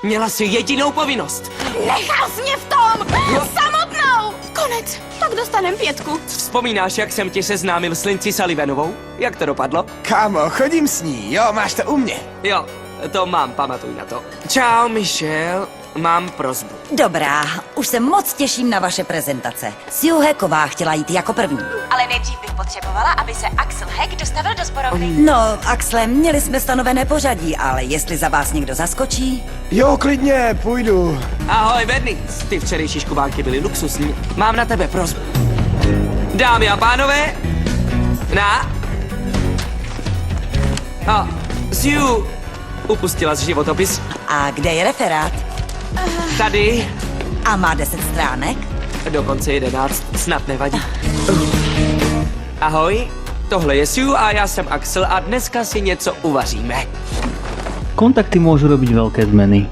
Měla jsi jedinou povinnost. Nechal jsi mě v tom! Samotnou! Konec. Tak dostanem 5. Vzpomínáš, jak jsem tě seznámil s Lindsay Sullivanovou? Jak to dopadlo? Kámo, chodím s ní, jo, máš to u mě. Jo, to mám, pamatuj na to. Čau, Michelle. Mám prosbu. Dobrá, už se moc těším na vaše prezentace. Sue Hacková chtěla jít jako první. Ale nejdřív bych potřebovala, aby se Axel Hack dostavil do sborovny. No, Axle, měli jsme stanovené pořadí, ale jestli za vás někdo zaskočí... Jo, klidně, půjdu. Ahoj, Bernice. Ty včerejší škubánky byly luxusní. Mám na tebe prosbu. Dámy a pánové, Sue upustila z životopis. A kde je referát? Tady, A má 10 stránek? dokonce 11, snad nevadí. Ahoj, tohle je Sue a já jsem Axel a dneska si něco uvaříme. Kontakty môžu robiť veľké zmeny.